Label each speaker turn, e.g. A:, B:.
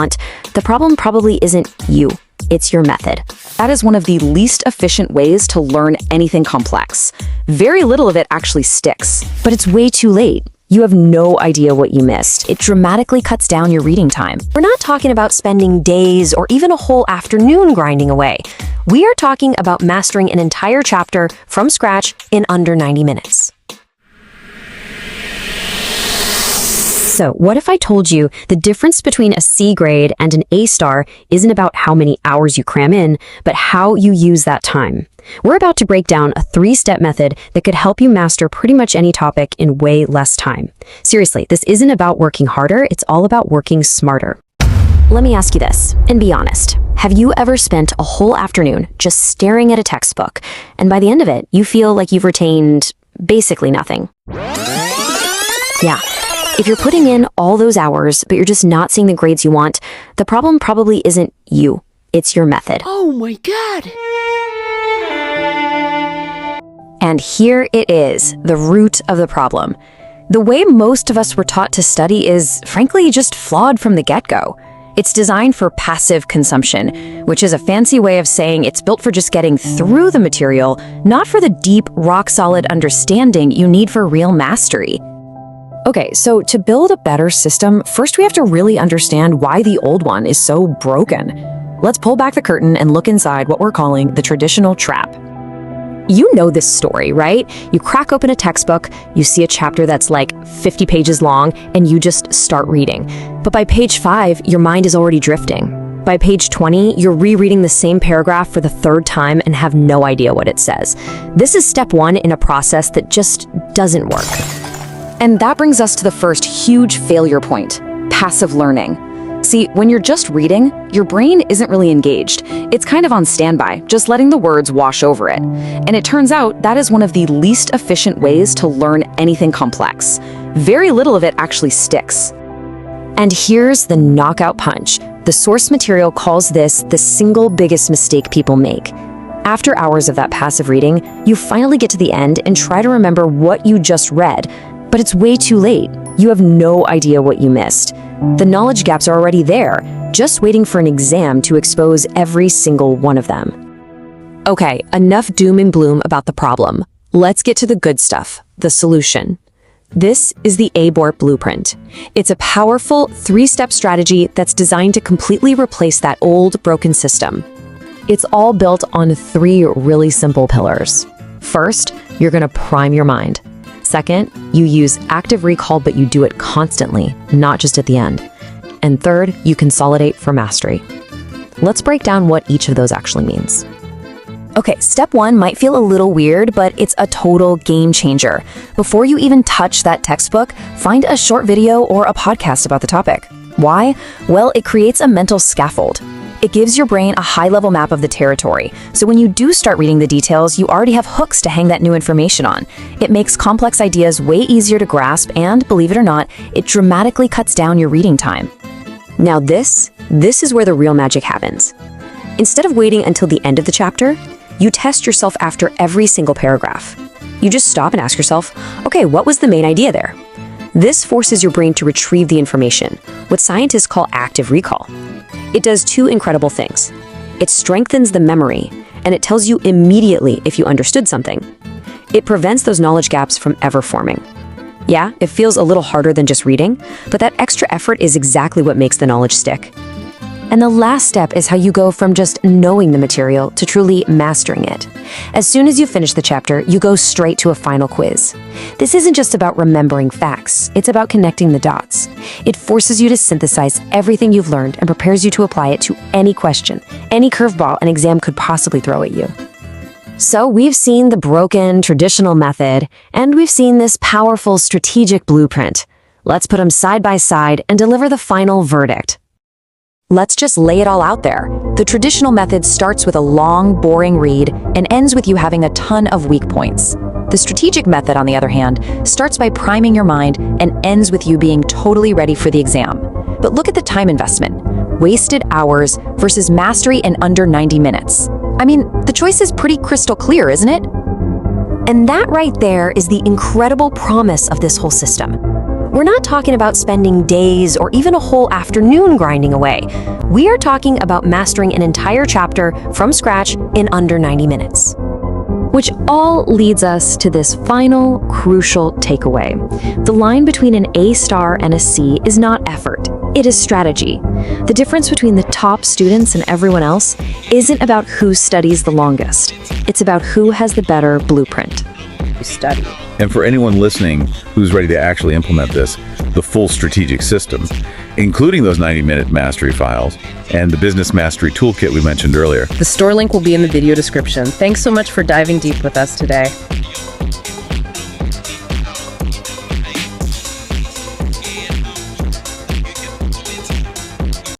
A: The problem probably isn't you, it's your method.
B: That is one of the least efficient ways to learn anything complex. Very little of it actually sticks.
A: But it's way too late. You have no idea what you missed. It dramatically cuts down your reading time. We're not talking about spending days or even a whole afternoon grinding away. We are talking about mastering an entire chapter from scratch in under 90 minutes. So, what if I told you the difference between a C grade and an A star isn't about how many hours you cram in, but how you use that time? We're about to break down a 3-step method that could help you master pretty much any topic in way less time. Seriously, this isn't about working harder, it's all about working smarter. Let me ask you this, and be honest. Have you ever spent a whole afternoon just staring at a textbook, and by the end of it, you feel like you've retained basically nothing? Yeah. If you're putting in all those hours, but you're just not seeing the grades you want, the problem probably isn't you, it's your method.
C: Oh my God!
A: And here it is, the root of the problem. The way most of us were taught to study is, frankly, just flawed from the get-go. It's designed for passive consumption, which is a fancy way of saying it's built for just getting through the material, not for the deep, rock-solid understanding you need for real mastery. Okay, so to build a better system, first we have to really understand why the old one is so broken. Let's pull back the curtain and look inside what we're calling the traditional trap. You know this story, right? You crack open a textbook, you see a chapter that's like 50 pages long, and you just start reading. But by page 5, your mind is already drifting. By page 20, you're rereading the same paragraph for the 3rd time and have no idea what it says. This is step 1 in a process that just doesn't work.
B: And that brings us to the first huge failure point, passive learning. See, when you're just reading, your brain isn't really engaged. It's kind of on standby, just letting the words wash over it. And it turns out that is one of the least efficient ways to learn anything complex. Very little of it actually sticks.
A: And here's the knockout punch. The source material calls this the single biggest mistake people make. After hours of that passive reading, you finally get to the end and try to remember what you just read, but it's way too late. You have no idea what you missed. The knowledge gaps are already there, just waiting for an exam to expose every single one of them. Okay, enough doom and gloom about the problem. Let's get to the good stuff, the solution. This is the ABORT blueprint. It's a powerful 3-step strategy that's designed to completely replace that old, broken system. It's all built on 3 really simple pillars. First, you're going to prime your mind. Second, you use active recall, but you do it constantly, not just at the end. And third, you consolidate for mastery. Let's break down what each of those actually means. Okay, step 1 might feel a little weird, but it's a total game changer. Before you even touch that textbook, find a short video or a podcast about the topic. Why? Well, it creates a mental scaffold. It gives your brain a high-level map of the territory, so when you do start reading the details, you already have hooks to hang that new information on. It makes complex ideas way easier to grasp, and, believe it or not, it dramatically cuts down your reading time. Now this is where the real magic happens. Instead of waiting until the end of the chapter, you test yourself after every single paragraph. You just stop and ask yourself, okay, what was the main idea there? This forces your brain to retrieve the information, what scientists call active recall. It does 2 incredible things. It strengthens the memory, and it tells you immediately if you understood something. It prevents those knowledge gaps from ever forming. Yeah, it feels a little harder than just reading, but that extra effort is exactly what makes the knowledge stick. And the last step is how you go from just knowing the material to truly mastering it. As soon as you finish the chapter, you go straight to a final quiz. This isn't just about remembering facts, it's about connecting the dots. It forces you to synthesize everything you've learned and prepares you to apply it to any question, any curveball an exam could possibly throw at you. So we've seen the broken, traditional method, and we've seen this powerful, strategic blueprint. Let's put them side by side and deliver the final verdict. Let's just lay it all out there. The traditional method starts with a long, boring read and ends with you having a ton of weak points. The strategic method, on the other hand, starts by priming your mind and ends with you being totally ready for the exam. But look at the time investment. Wasted hours versus mastery in under 90 minutes. I mean, the choice is pretty crystal clear, isn't it? And that right there is the incredible promise of this whole system. We're not talking about spending days or even a whole afternoon grinding away. We are talking about mastering an entire chapter from scratch in under 90 minutes. Which all leads us to this final, crucial takeaway. The line between an A star and a C is not effort, it is strategy. The difference between the top students and everyone else isn't about who studies the longest. It's about who has the better blueprint.
C: Study.
D: And for anyone listening who's ready to actually implement this, the full strategic system, including those 90-minute mastery files and the business mastery toolkit we mentioned earlier.
C: The store link will be in the video description. Thanks so much for diving deep with us today.